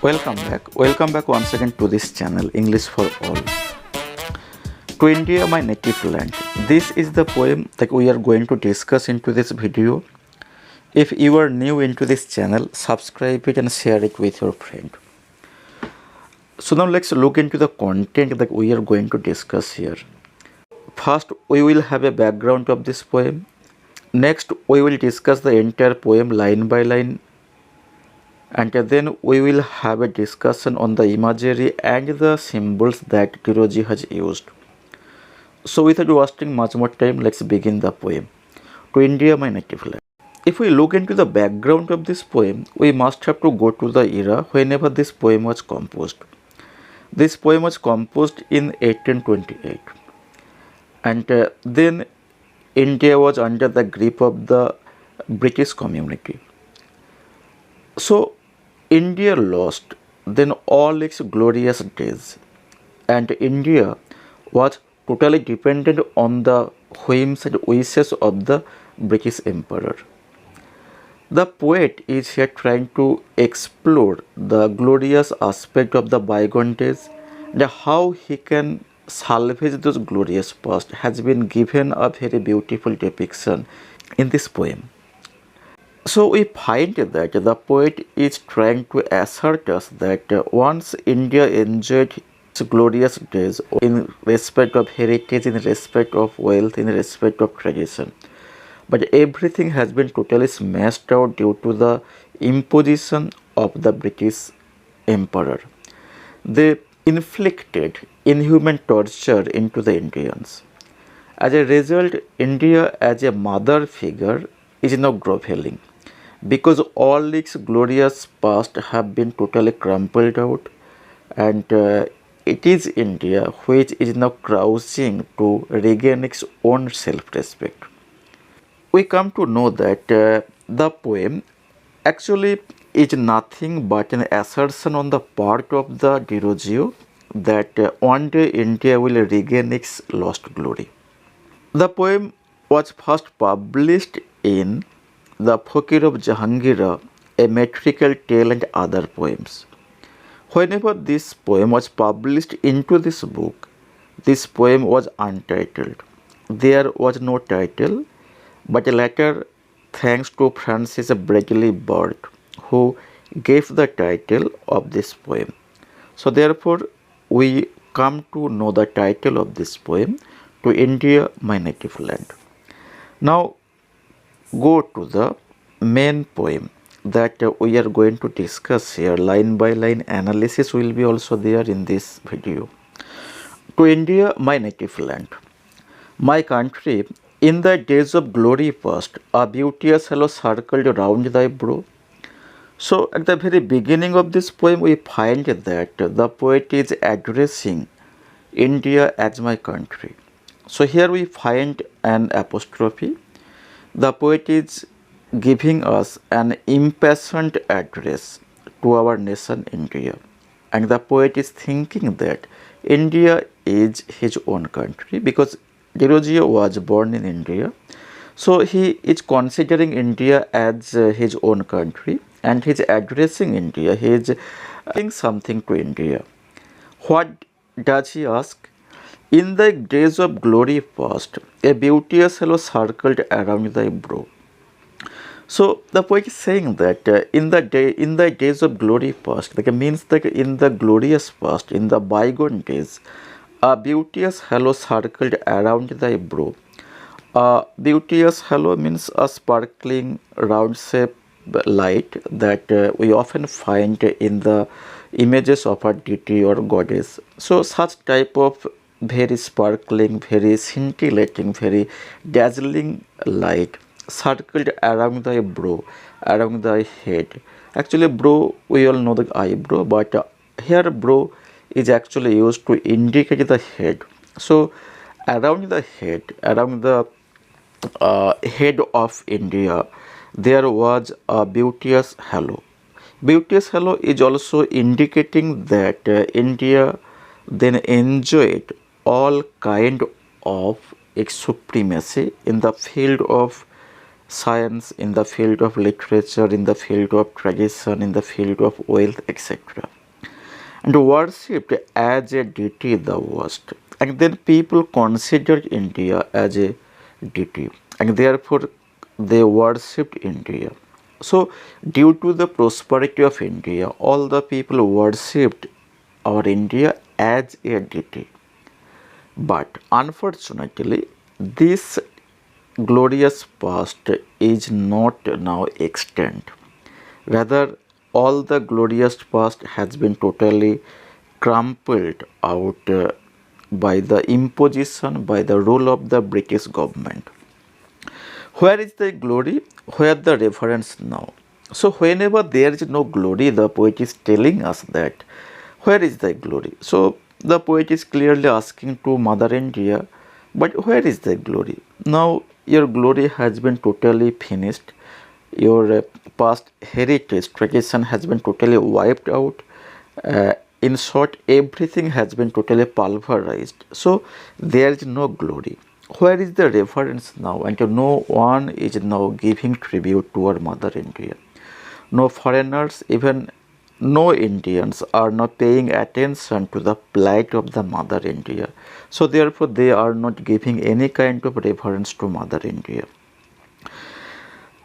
Welcome back once again to this channel, English for All. To India, my native land. This is the poem that we are going to discuss into this video. If you are new into this channel, subscribe it and share it with your friend. So now let's look into the content that we are going to discuss here. First, we will have a background of this poem. Next, we will discuss the entire poem line by line, and then we will have a discussion on the imagery and the symbols that Derozio has used. So without wasting much more time, let's begin the poem. To India, my native land. If we look into the background of this poem, we must have to go to the era whenever this poem was composed. This poem was composed in 1828, and then India was under the grip of the British community. So India lost then all its glorious days, and India was totally dependent on the whims and wishes of the British Emperor. The poet is here trying to explore the glorious aspect of the bygone days, and how he can salvage those glorious past has been given a very beautiful depiction in this poem. So we find that the poet is trying to assert us that once India enjoyed its glorious days in respect of heritage, in respect of wealth, in respect of tradition, but everything has been totally smashed out due to the imposition of the British Emperor. They inflicted inhuman torture into the Indians. As a result, India as a mother figure is now groveling, because all its glorious past have been totally crumpled out, and it is India which is now crouching to regain its own self-respect. We come to know that the poem actually is nothing but an assertion on the part of the Derozio that one day India will regain its lost glory. The poem was first published in The Fakir of Jahangir, a metrical tale and other poems. Whenever this poem was published into this book, this poem was untitled. There was no title, but later, thanks to Francis Bradley Bird, who gave the title of this poem. So therefore, we come to know the title of this poem, To India, my native land. Now, go to the main poem that we are going to discuss here. Line by line analysis will be also there in this video. To India, my native land. My country, in thy days of glory past, a beauteous halo circled round thy brow. So at the very beginning of this poem, we find that the poet is addressing India as my country. So here we find an apostrophe. The poet is giving us an impassioned address to our nation India, and the poet is thinking that India is his own country because Derozio was born in India. So he is considering India as his own country, and he is addressing India. He is saying something to India. What does he ask? In thy days of glory past, a beauteous halo circled around thy brow. So the poet is saying that in the days of glory past, that means that in the glorious past, in the bygone days, a beauteous halo circled around thy brow. A beauteous halo means a sparkling round-shaped light that we often find in the images of a deity or goddess. So such type of very sparkling, very scintillating, very dazzling light circled around thy brow, around thy head. Actually, brow, we all know the eyebrow, but here brow is actually used to indicate the head. So around the head, around the head of India, there was a beauteous halo. Beauteous halo is also indicating that India then enjoyed all kind of its supremacy in the field of science, in the field of literature, in the field of tradition, in the field of wealth, etc. And worshipped as a deity the worst. And then people considered India as a deity, and therefore they worshipped India. So, due to the prosperity of India, all the people worshipped our India as a deity. But unfortunately, this glorious past is not now extant. Rather, all the glorious past has been totally crumpled out by the imposition, by the rule of the British government. Where is the glory? Where the reference now? So, whenever there is no glory, the poet is telling us that where is the glory? So, the poet is clearly asking to Mother India, but where is the glory? Now, your glory has been totally finished. Your past heritage, tradition has been totally wiped out. In short, everything has been totally pulverized. So, there is no glory. Where is the reference now? And no one is now giving tribute to our Mother India. No foreigners, even no Indians are not paying attention to the plight of the Mother India. So therefore they are not giving any kind of reference to Mother India.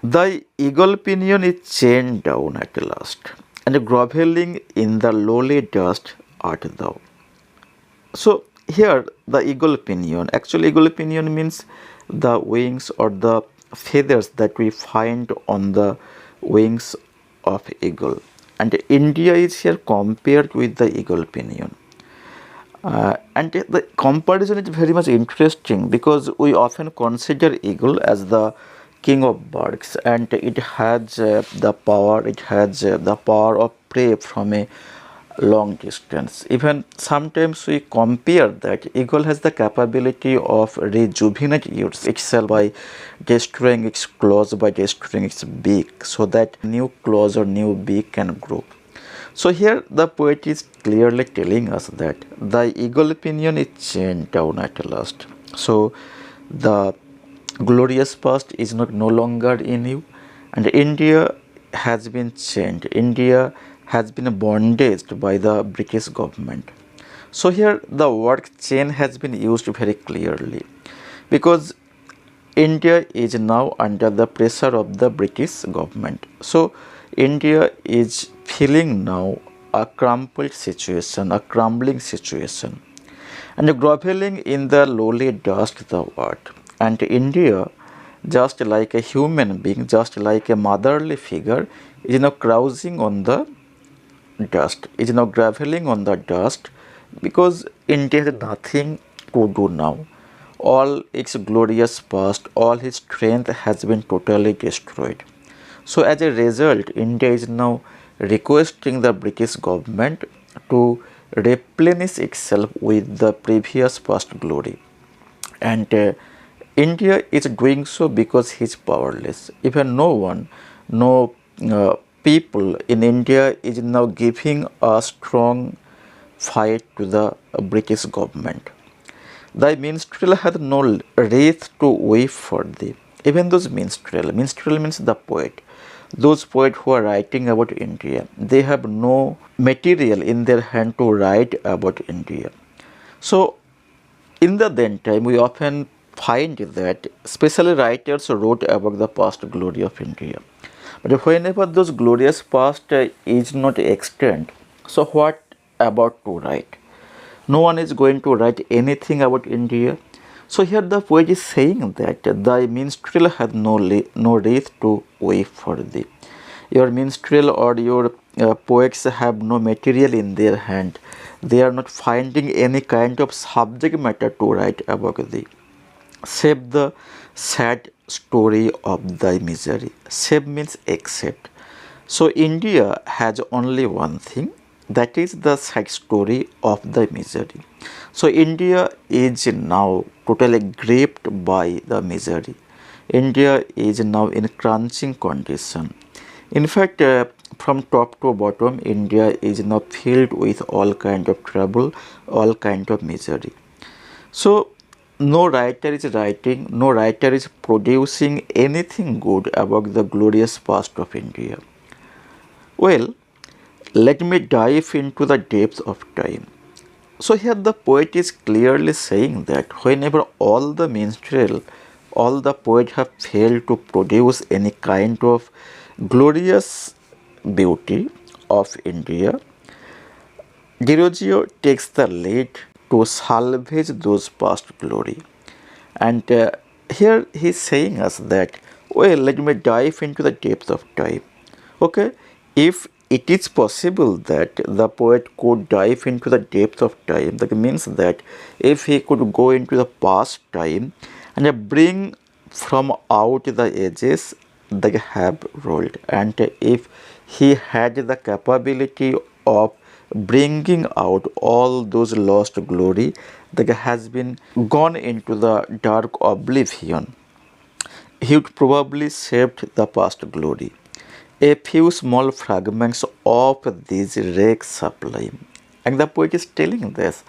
The eagle pinion is chained down at last, and groveling in the lowly dust art thou. So here the eagle pinion, actually eagle pinion means the wings or the feathers that we find on the wings of eagle, and India is here compared with the eagle pinion. And the comparison is very much interesting because we often consider eagle as the king of birds, and it has the power of prey from a long distance. Even sometimes we compare that eagle has the capability of rejuvenate itself by destroying its claws, by destroying its beak, so that new claws or new beak can grow. So here the poet is clearly telling us that the eagle pinion is chained down at last. So the glorious past is no longer in you, and India has been chained. India has been bondaged by the British government. So here the word chain has been used very clearly because India is now under the pressure of the British government. So India is feeling now a crumpled situation, a crumbling situation, and groveling in the lowly dust the word. And India, just like a human being, just like a motherly figure, is now crouching on the dust, is now groveling on the dust because India has nothing to do now. All its glorious past, all its strength has been totally destroyed. So as a result, India is now requesting the British government to replenish itself with the previous past glory. And India is doing so because he is powerless. Even no one, no people in India is now giving a strong fight to the British government. Thy minstrel hath no wreath to weep for thee. Even those minstrel means the poet. Those poets who are writing about India, they have no material in their hand to write about India. So in the then time, we often find that especially writers wrote about the past glory of India. But whenever those glorious past is not extant, so what about to write? No one is going to write anything about India. So here the poet is saying that thy minstrel hath no wreath to weep for thee. Your minstrel or your poets have no material in their hand. They are not finding any kind of subject matter to write about thee, save the sad story of thy misery. Save means accept. So India has only one thing, that is the sad story of the misery. So India is now totally gripped by the misery. India is now in crunching condition. In fact, from top to bottom, India is now filled with all kind of trouble, all kind of misery. So no writer is writing, no writer is producing anything good about the glorious past of India. Well, let me dive into the depths of time. So here the poet is clearly saying that whenever all the minstrel, all the poets have failed to produce any kind of glorious beauty of India, Derozio takes the lead to salvage those past glory. And here he's saying us that, well, let me dive into the depth of time. Okay, if it is possible that the poet could dive into the depth of time, that means that if he could go into the past time and bring from out the edges that have rolled, and if he had the capability of bringing out all those lost glory that has been gone into the dark oblivion, he would probably saved the past glory. A few small fragments of these wrecks sublime. And the poet is telling this.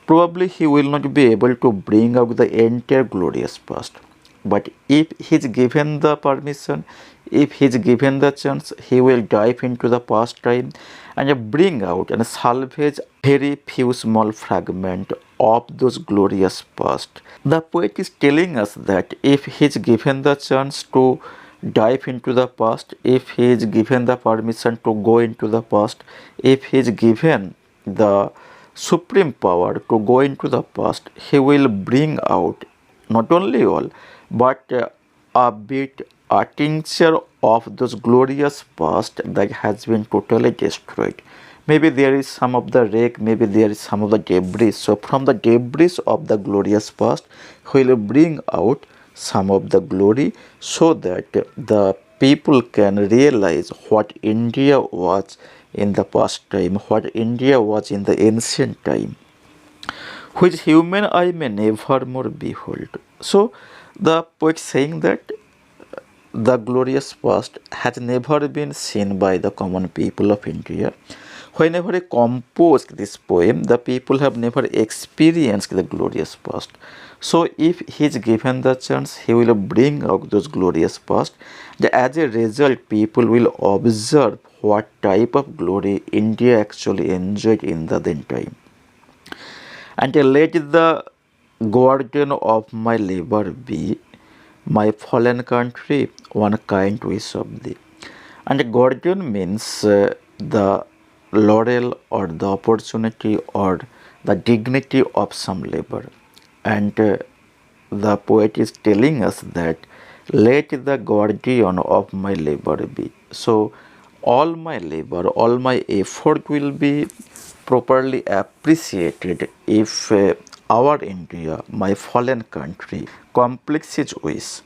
Probably he will not be able to bring out the entire glorious past. But if he is given the permission, if he is given the chance, he will dive into the past time and bring out and salvage very few small fragments of those glorious past. The poet is telling us that if he is given the chance to dive into the past, if he is given the permission to go into the past, if he is given the supreme power to go into the past, he will bring out not only all but a bit, a tincture of those glorious past that has been totally destroyed. Maybe there is some of the wreck, maybe there is some of the debris. So from the debris of the glorious past, he will bring out some of the glory so that the people can realize what India was in the past time, what India was in the ancient time, which human eye may never more behold. So the poet saying that the glorious past has never been seen by the common people of India. Whenever he composed this poem, the people have never experienced the glorious past. So if he is given the chance, he will bring out those glorious past. As a result, people will observe what type of glory India actually enjoyed in the then time. And let the guardian of my labor be my fallen country, one kind wish of thee. And guardian means the laurel or the opportunity or the dignity of some labor. And the poet is telling us that let the guardian of my labor be. So all my labor, all my effort will be properly appreciated if our India, my fallen country, completes his wish.